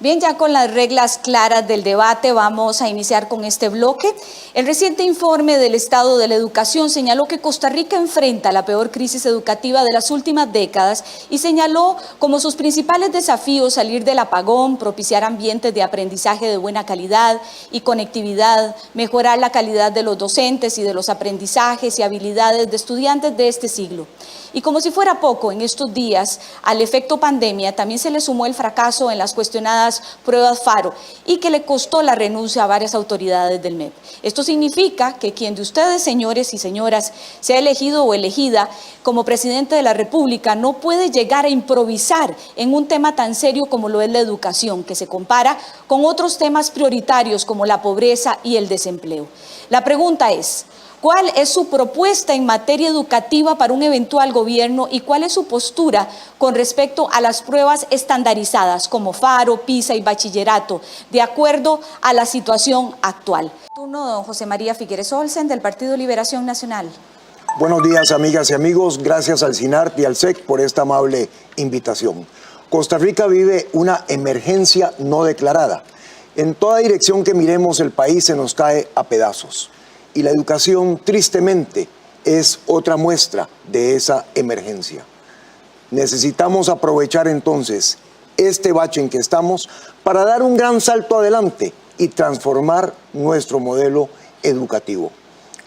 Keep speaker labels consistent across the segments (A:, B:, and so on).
A: Bien, ya con las reglas claras del debate vamos a iniciar con este bloque. El reciente informe del Estado de la Educación señaló que Costa Rica enfrenta la peor crisis educativa de las últimas décadas y señaló como sus principales desafíos salir del apagón, propiciar ambientes de aprendizaje de buena calidad y conectividad, mejorar la calidad de los docentes y de los aprendizajes y habilidades de estudiantes de este siglo. Y como si fuera poco, en estos días, al efecto pandemia, también se le sumó el fracaso en las cuestionadas pruebas FARO y que le costó la renuncia a varias autoridades del MEP. Esto significa que quien de ustedes, señores y señoras, sea elegido o elegida como presidente de la República, no puede llegar a improvisar en un tema tan serio como lo es la educación, que se compara con otros temas prioritarios como la pobreza y el desempleo. La pregunta es: ¿cuál es su propuesta en materia educativa para un eventual gobierno y cuál es su postura con respecto a las pruebas estandarizadas como FARO, PISA y bachillerato, de acuerdo a la situación actual? Turno, don José María Figueres Olsen, del Partido Liberación Nacional.
B: Buenos días, amigas y amigos. Gracias al SINART y al SEC por esta amable invitación. Costa Rica vive una emergencia no declarada. En toda dirección que miremos, el país se nos cae a pedazos. Y la educación, tristemente, es otra muestra de esa emergencia. Necesitamos aprovechar entonces este bache en que estamos para dar un gran salto adelante y transformar nuestro modelo educativo.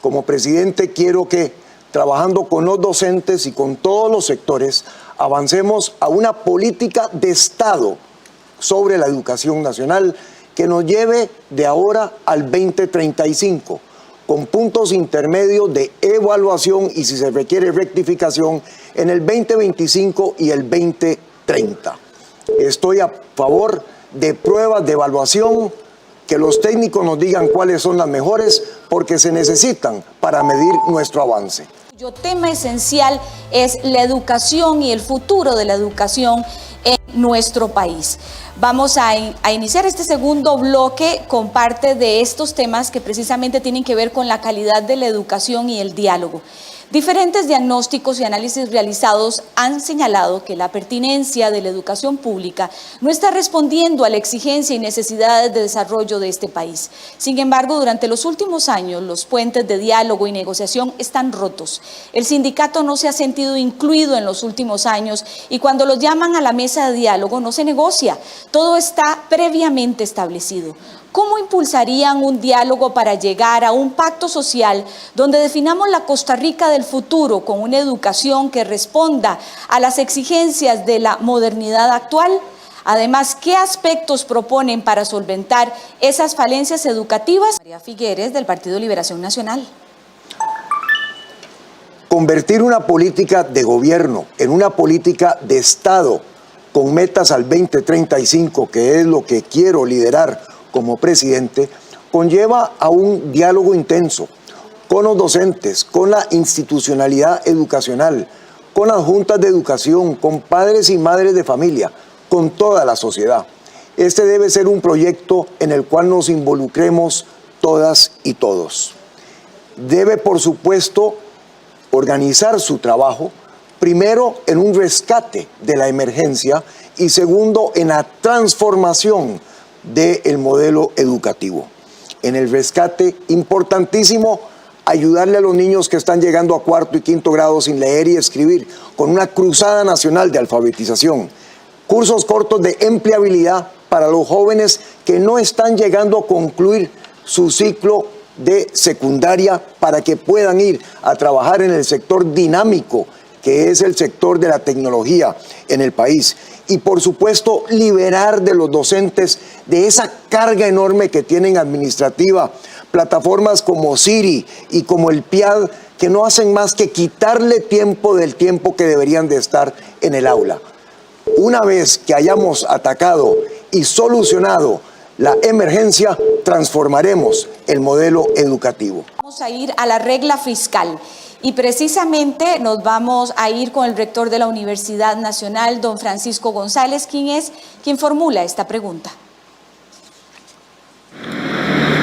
B: Como presidente quiero que, trabajando con los docentes y con todos los sectores, avancemos a una política de Estado sobre la educación nacional que nos lleve de ahora al 2035. Con puntos intermedios de evaluación y, si se requiere, rectificación en el 2025 y el 2030. Estoy a favor de pruebas de evaluación, que los técnicos nos digan cuáles son las mejores, porque se necesitan para medir nuestro avance.
A: El tema esencial es la educación y el futuro de la educación en nuestro país. Vamos a iniciar este segundo bloque con parte de estos temas que precisamente tienen que ver con la calidad de la educación y el diálogo. Diferentes diagnósticos y análisis realizados han señalado que la pertinencia de la educación pública no está respondiendo a la exigencia y necesidades de desarrollo de este país. Sin embargo, durante los últimos años, los puentes de diálogo y negociación están rotos. El sindicato no se ha sentido incluido en los últimos años y cuando los llaman a la mesa de diálogo no se negocia. Todo está previamente establecido. ¿Cómo impulsarían un diálogo para llegar a un pacto social donde definamos la Costa Rica del futuro con una educación que responda a las exigencias de la modernidad actual? Además, ¿qué aspectos proponen para solventar esas falencias educativas? María Figueres, del Partido Liberación Nacional.
B: Convertir una política de gobierno en una política de Estado con metas al 2035, que es lo que quiero liderar como presidente, conlleva a un diálogo intenso con los docentes, con la institucionalidad educacional, con las juntas de educación, con padres y madres de familia, con toda la sociedad. Este debe ser un proyecto en el cual nos involucremos todas y todos. Debe, por supuesto, organizar su trabajo, primero en un rescate de la emergencia y segundo en la transformación del modelo educativo. En el rescate, importantísimo, ayudarle a los niños que están llegando a cuarto y quinto grado sin leer y escribir, con una cruzada nacional de alfabetización. Cursos cortos de empleabilidad para los jóvenes que no están llegando a concluir su ciclo de secundaria para que puedan ir a trabajar en el sector dinámico, que es el sector de la tecnología en el país. Y por supuesto, liberar de los docentes de esa carga enorme que tienen administrativa, plataformas como Siri y como el PIAD, que no hacen más que quitarle tiempo del tiempo que deberían de estar en el aula. Una vez que hayamos atacado y solucionado la emergencia, transformaremos el modelo educativo.
A: Vamos a ir a la regla fiscal. Y precisamente nos vamos a ir con el rector de la Universidad Nacional, don Francisco González, quien formula esta pregunta.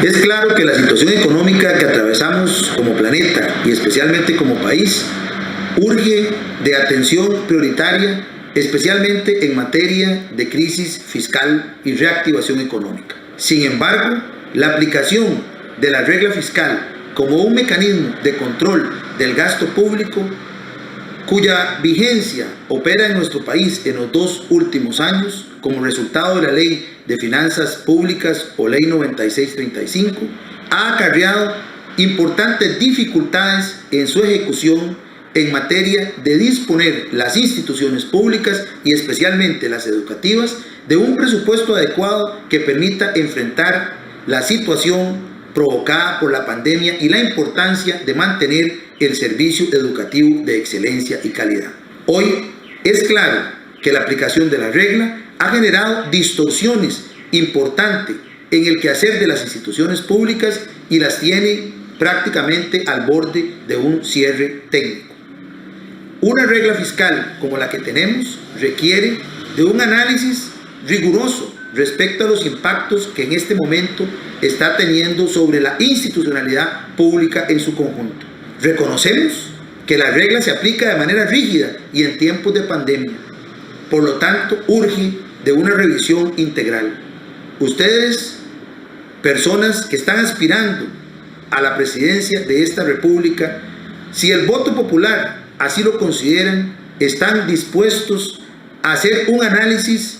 C: Es claro que la situación económica que atravesamos como planeta y especialmente como país urge de atención prioritaria especialmente en materia de crisis fiscal y reactivación económica. Sin embargo, la aplicación de la regla fiscal como un mecanismo de control del gasto público, cuya vigencia opera en nuestro país en los 2 últimos años, como resultado de la Ley de Finanzas Públicas o Ley 9635, ha acarreado importantes dificultades en su ejecución en materia de disponer las instituciones públicas y especialmente las educativas de un presupuesto adecuado que permita enfrentar la situación provocada por la pandemia y la importancia de mantener el servicio educativo de excelencia y calidad. Hoy es claro que la aplicación de la regla ha generado distorsiones importantes en el quehacer de las instituciones públicas y las tiene prácticamente al borde de un cierre técnico. Una regla fiscal como la que tenemos requiere de un análisis riguroso respecto a los impactos que en este momento está teniendo sobre la institucionalidad pública en su conjunto. Reconocemos que la regla se aplica de manera rígida y en tiempos de pandemia. Por lo tanto, urge de una revisión integral. Ustedes, personas que están aspirando a la presidencia de esta república, si el voto popular así lo consideran, están dispuestos a hacer un análisis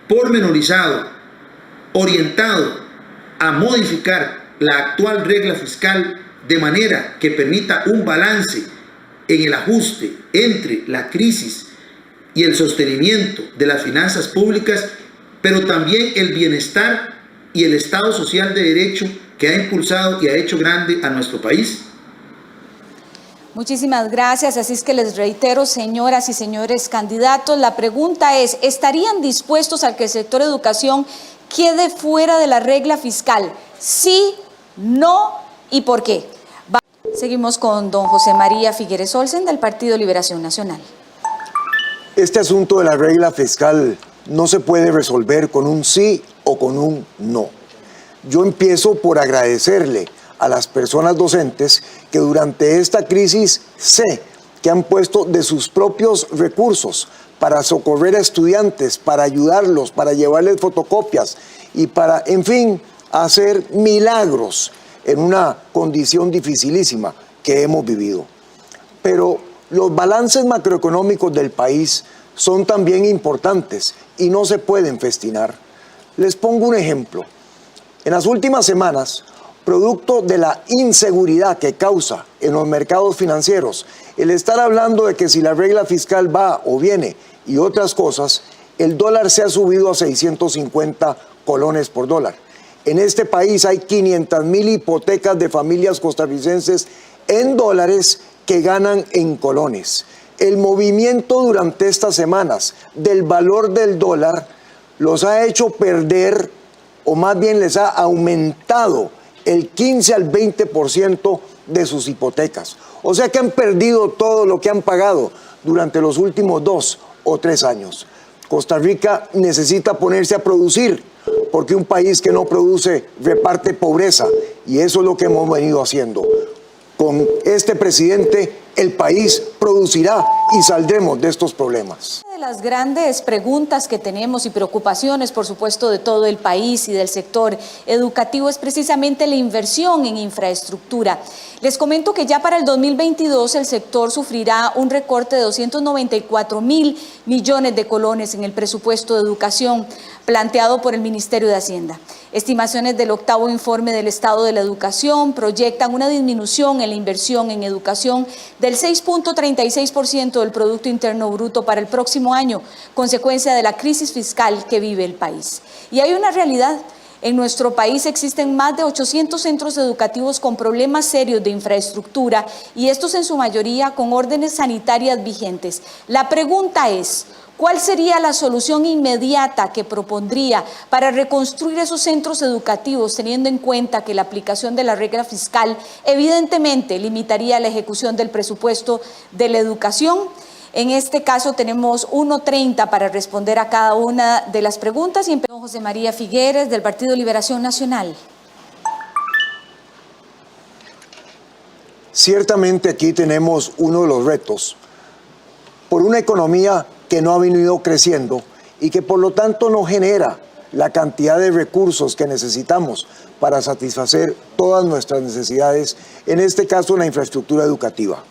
C: pormenorizado, orientado a modificar la actual regla fiscal de manera que permita un balance en el ajuste entre la crisis y el sostenimiento de las finanzas públicas, pero también el bienestar y el Estado social de derecho que ha impulsado y ha hecho grande a nuestro país.
A: Muchísimas gracias. Así es que les reitero, señoras y señores candidatos, la pregunta es, ¿estarían dispuestos a que el sector educación quede fuera de la regla fiscal? Sí, no y por qué. Seguimos con don José María Figueres Olsen del Partido Liberación Nacional.
B: Este asunto de la regla fiscal no se puede resolver con un sí o con un no. Yo empiezo por agradecerle a las personas docentes que durante esta crisis sé que han puesto de sus propios recursos para socorrer a estudiantes, para ayudarlos, para llevarles fotocopias y para, en fin, hacer milagros en una condición dificilísima que hemos vivido. Pero los balances macroeconómicos del país son también importantes y no se pueden festinar. Les pongo un ejemplo. En las últimas semanas, producto de la inseguridad que causa en los mercados financieros, el estar hablando de que si la regla fiscal va o viene y otras cosas, el dólar se ha subido a 650 colones por dólar. En este país hay 500,000 hipotecas de familias costarricenses en dólares que ganan en colones. El movimiento durante estas semanas del valor del dólar los ha hecho perder, o más bien les ha aumentado el 15 al 20% de sus hipotecas. O sea que han perdido todo lo que han pagado durante los últimos 2 o 3 años. Costa Rica necesita ponerse a producir, porque un país que no produce reparte pobreza, y eso es lo que hemos venido haciendo. Con este presidente, el país producirá y saldremos de estos problemas.
A: Una de las grandes preguntas que tenemos y preocupaciones, por supuesto, de todo el país y del sector educativo es precisamente la inversión en infraestructura. Les comento que ya para el 2022 el sector sufrirá un recorte de 294.000 millones de colones en el presupuesto de educación planteado por el Ministerio de Hacienda. Estimaciones del octavo informe del Estado de la Educación proyectan una disminución en la inversión en educación del 6.36% del Producto Interno Bruto para el próximo año, consecuencia de la crisis fiscal que vive el país. Y hay una realidad. En nuestro país existen más de 800 centros educativos con problemas serios de infraestructura y estos en su mayoría con órdenes sanitarias vigentes. La pregunta es, ¿cuál sería la solución inmediata que propondría para reconstruir esos centros educativos, teniendo en cuenta que la aplicación de la regla fiscal evidentemente limitaría la ejecución del presupuesto de la educación? En este caso tenemos 1:30 para responder a cada una de las preguntas y empezamos con José María Figueres del Partido Liberación Nacional.
B: Ciertamente aquí tenemos uno de los retos. Por una economía que no ha venido creciendo y que por lo tanto no genera la cantidad de recursos que necesitamos para satisfacer todas nuestras necesidades, en este caso la infraestructura educativa.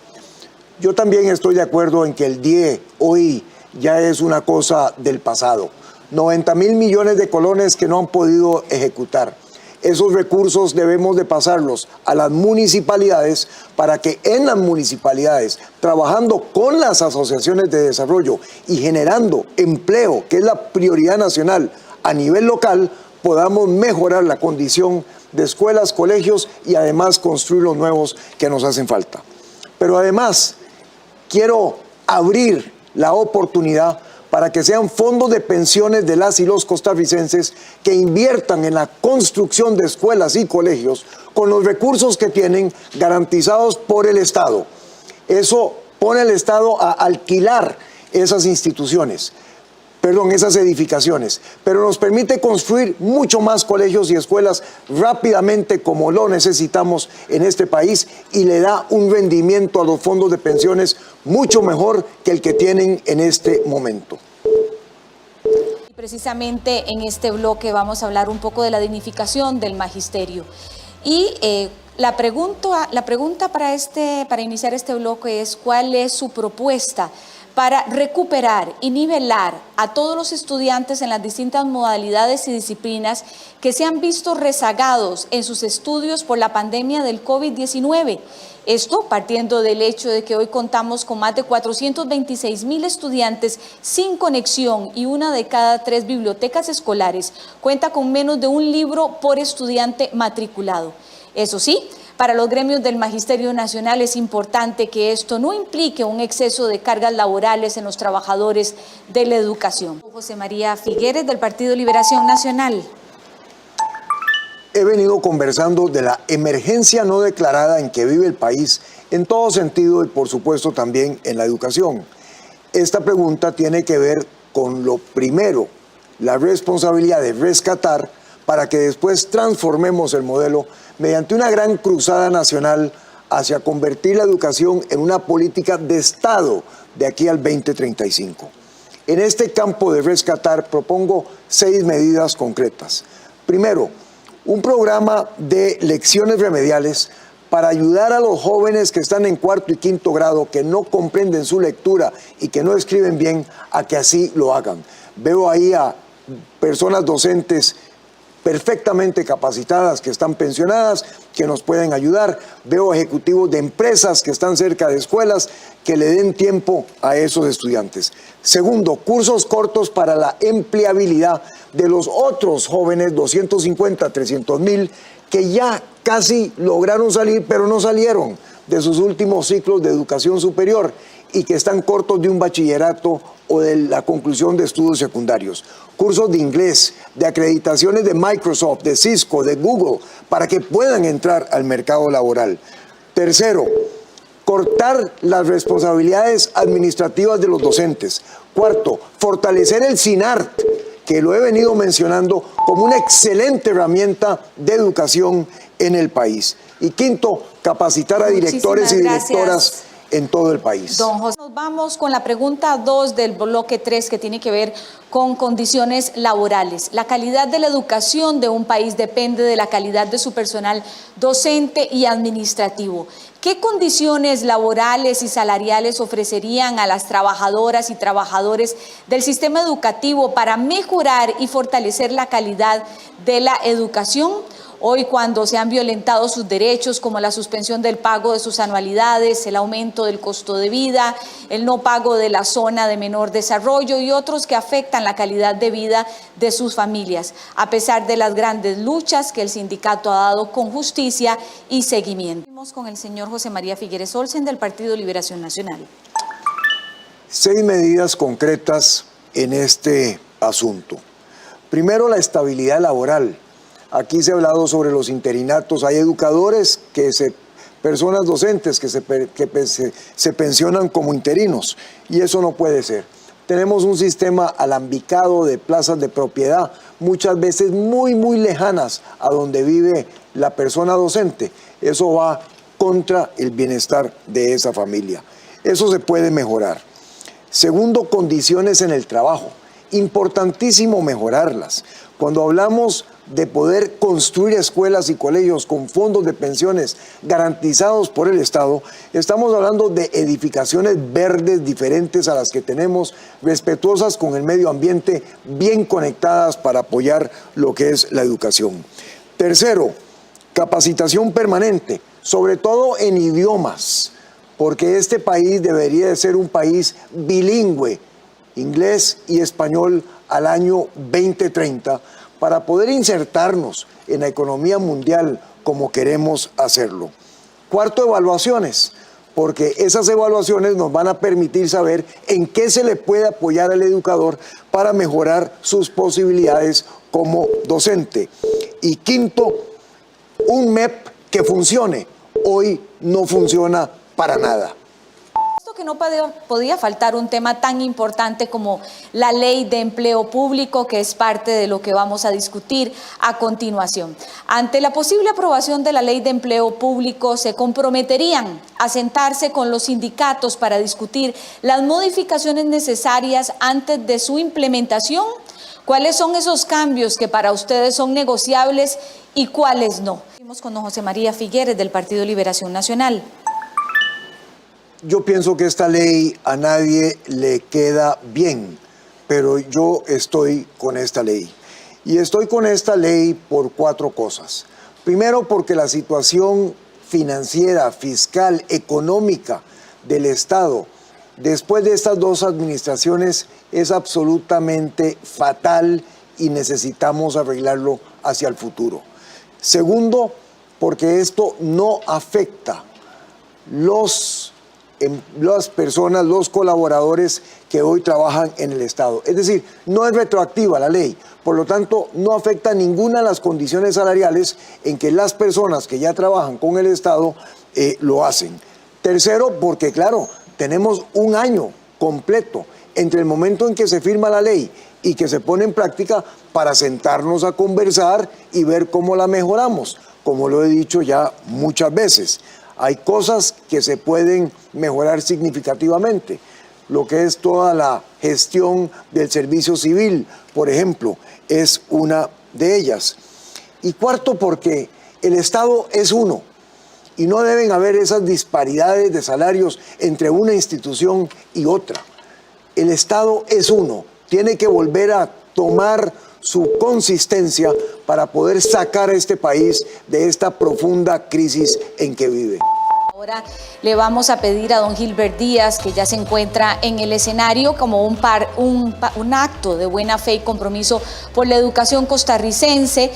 B: Yo también estoy de acuerdo en que el DIE hoy ya es una cosa del pasado. 90.000 millones de colones que no han podido ejecutar. Esos recursos debemos de pasarlos a las municipalidades para que en las municipalidades, trabajando con las asociaciones de desarrollo y generando empleo, que es la prioridad nacional a nivel local, podamos mejorar la condición de escuelas, colegios y además construir los nuevos que nos hacen falta. Pero además, quiero abrir la oportunidad para que sean fondos de pensiones de las y los costarricenses que inviertan en la construcción de escuelas y colegios con los recursos que tienen garantizados por el Estado. Eso pone al Estado a alquilar esas instituciones, esas edificaciones, pero nos permite construir mucho más colegios y escuelas rápidamente como lo necesitamos en este país y le da un rendimiento a los fondos de pensiones mucho mejor que el que tienen en este momento.
A: Precisamente en este bloque vamos a hablar un poco de la dignificación del magisterio. Y la pregunta para iniciar este bloque es: ¿cuál es su propuesta para recuperar y nivelar a todos los estudiantes en las distintas modalidades y disciplinas que se han visto rezagados en sus estudios por la pandemia del COVID-19? Esto partiendo del hecho de que hoy contamos con más de 426.000 estudiantes sin conexión y 1 de cada 3 bibliotecas escolares cuenta con menos de un libro por estudiante matriculado. Eso sí, para los gremios del Magisterio Nacional es importante que esto no implique un exceso de cargas laborales en los trabajadores de la educación. José María Figueres, del Partido Liberación Nacional.
B: He venido conversando de la emergencia no declarada en que vive el país en todo sentido y por supuesto también en la educación. Esta pregunta tiene que ver con lo primero, la responsabilidad de rescatar para que después transformemos el modelo mediante una gran cruzada nacional hacia convertir la educación en una política de Estado de aquí al 2035. En este campo de rescatar propongo 6 medidas concretas. Primero, un programa de lecciones remediales para ayudar a los jóvenes que están en 4º y 5º grado, que no comprenden su lectura y que no escriben bien, a que así lo hagan. Veo ahí a personas docentes perfectamente capacitadas que están pensionadas, que nos pueden ayudar. Veo ejecutivos de empresas que están cerca de escuelas que le den tiempo a esos estudiantes. Segundo, cursos cortos para la empleabilidad de los otros jóvenes, 250, 300.000, que ya casi lograron salir, pero no salieron de sus últimos ciclos de educación superior y que están cortos de un bachillerato o de la conclusión de estudios secundarios. Cursos de inglés, de acreditaciones de Microsoft, de Cisco, de Google, para que puedan entrar al mercado laboral. Tercero, cortar las responsabilidades administrativas de los docentes. Cuarto, fortalecer el SINART, que lo he venido mencionando como una excelente herramienta de educación en el país. Y quinto, capacitar a directores y directoras en todo el país.
A: Don José, nos vamos con la pregunta 2 del bloque 3, que tiene que ver con condiciones laborales. La calidad de la educación de un país depende de la calidad de su personal docente y administrativo. ¿Qué condiciones laborales y salariales ofrecerían a las trabajadoras y trabajadores del sistema educativo para mejorar y fortalecer la calidad de la educación? Hoy, cuando se han violentado sus derechos, como la suspensión del pago de sus anualidades, el aumento del costo de vida, el no pago de la zona de menor desarrollo y otros que afectan la calidad de vida de sus familias, a pesar de las grandes luchas que el sindicato ha dado con justicia y seguimiento. Vamos con el señor José María Figueres Olsen, del Partido Liberación Nacional.
B: 6 medidas concretas en este asunto. Primero, la estabilidad laboral. Aquí se ha hablado sobre los interinatos. Hay educadores, personas docentes que se pensionan como interinos, y eso no puede ser. Tenemos un sistema alambicado de plazas de propiedad, muchas veces muy, muy lejanas a donde vive la persona docente. Eso va contra el bienestar de esa familia. Eso se puede mejorar. Segundo, condiciones en el trabajo. Importantísimo mejorarlas. Cuando hablamos de poder construir escuelas y colegios con fondos de pensiones garantizados por el Estado, estamos hablando de edificaciones verdes diferentes a las que tenemos, respetuosas con el medio ambiente, bien conectadas para apoyar lo que es la educación. Tercero, capacitación permanente, sobre todo en idiomas, porque este país debería de ser un país bilingüe, inglés y español al año 2030, para poder insertarnos en la economía mundial como queremos hacerlo. Cuarto, evaluaciones, porque esas evaluaciones nos van a permitir saber en qué se le puede apoyar al educador para mejorar sus posibilidades como docente. Y quinto, un MEP que funcione. Hoy no funciona para nada.
A: Que no podía faltar un tema tan importante como la ley de empleo público, que es parte de lo que vamos a discutir a continuación. Ante la posible aprobación de la ley de empleo público, ¿se comprometerían a sentarse con los sindicatos para discutir las modificaciones necesarias antes de su implementación? ¿Cuáles son esos cambios que para ustedes son negociables y cuáles no? Seguimos con don José María Figueres del Partido Liberación Nacional.
B: Yo pienso que esta ley a nadie le queda bien, pero yo estoy con esta ley. Y estoy con esta ley por cuatro cosas. Primero, porque la situación financiera, fiscal, económica del Estado, después de estas dos administraciones, es absolutamente fatal y necesitamos arreglarlo hacia el futuro. Segundo, porque esto no afecta las personas, los colaboradores que hoy trabajan en el Estado. Es decir, no es retroactiva la ley, por lo tanto no afecta ninguna de las condiciones salariales en que las personas que ya trabajan con el Estado lo hacen. Tercero, porque claro, tenemos un año completo entre el momento en que se firma la ley y que se pone en práctica para sentarnos a conversar y ver cómo la mejoramos, como lo he dicho ya muchas veces. Hay cosas que se pueden mejorar significativamente. Lo que es toda la gestión del servicio civil, por ejemplo, es una de ellas. Y cuarto, porque el Estado es uno y no deben haber esas disparidades de salarios entre una institución y otra. El Estado es uno, tiene que volver a tomar su consistencia para poder sacar a este país de esta profunda crisis en que vive.
A: Ahora le vamos a pedir a don Gilbert Díaz, que ya se encuentra en el escenario, como un acto de buena fe y compromiso por la educación costarricense,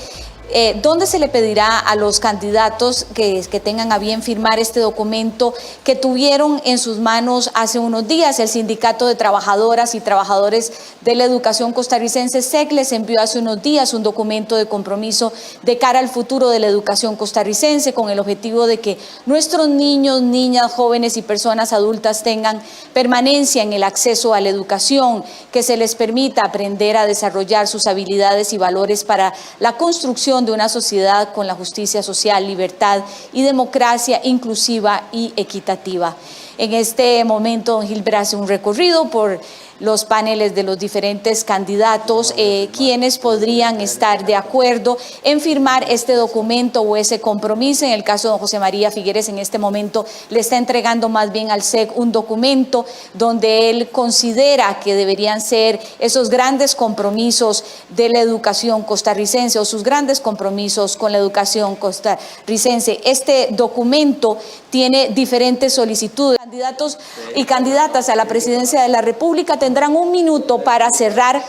A: ¿dónde se le pedirá a los candidatos que tengan a bien firmar este documento que tuvieron en sus manos hace unos días? El Sindicato de Trabajadoras y Trabajadores de la Educación Costarricense, SEC, les envió hace unos días un documento de compromiso de cara al futuro de la educación costarricense, con el objetivo de que nuestros niños, niñas, jóvenes y personas adultas tengan permanencia en el acceso a la educación, que se les permita aprender a desarrollar sus habilidades y valores para la construcción de una sociedad con la justicia social, libertad y democracia inclusiva y equitativa. En este momento, don Gilbert hace un recorrido por los paneles de los diferentes candidatos, quienes podrían estar de acuerdo en firmar este documento o ese compromiso. En el caso de don José María Figueres, en este momento le está entregando más bien al SEC un documento donde él considera que deberían ser esos grandes compromisos de la educación costarricense o sus grandes compromisos con la educación costarricense. Este documento tiene diferentes solicitudes. Candidatos y candidatas a la presidencia de la República tendrán un minuto para cerrar,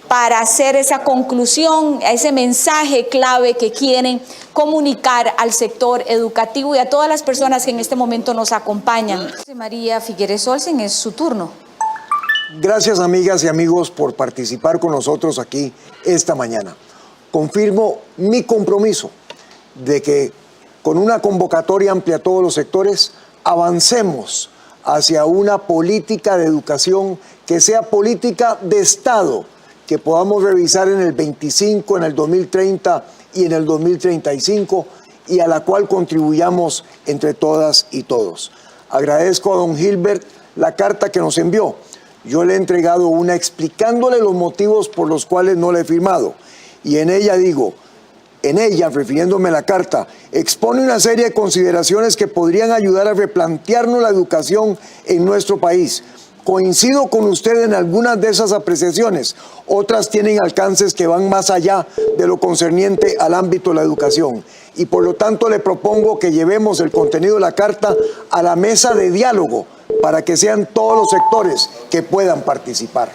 A: para hacer esa conclusión, ese mensaje clave que quieren comunicar al sector educativo y a todas las personas que en este momento nos acompañan. José María Figueres Olsen, es su turno.
B: Gracias, amigas y amigos, por participar con nosotros aquí esta mañana. Confirmo mi compromiso de que con una convocatoria amplia a todos los sectores avancemos hacia una política de educación que sea política de Estado, que podamos revisar en el 25, en el 2030 y en el 2035, y a la cual contribuyamos entre todas y todos. Agradezco a don Gilbert la carta que nos envió. yo le he entregado una explicándole los motivos por los cuales no la he firmado. Y en ella digo, refiriéndome a la carta, expone una serie de consideraciones que podrían ayudar a replantearnos la educación en nuestro país. Coincido con usted en algunas de esas apreciaciones, otras tienen alcances que van más allá de lo concerniente al ámbito de la educación. Y por lo tanto le propongo que llevemos el contenido de la carta a la mesa de diálogo para que sean todos los sectores que puedan participar.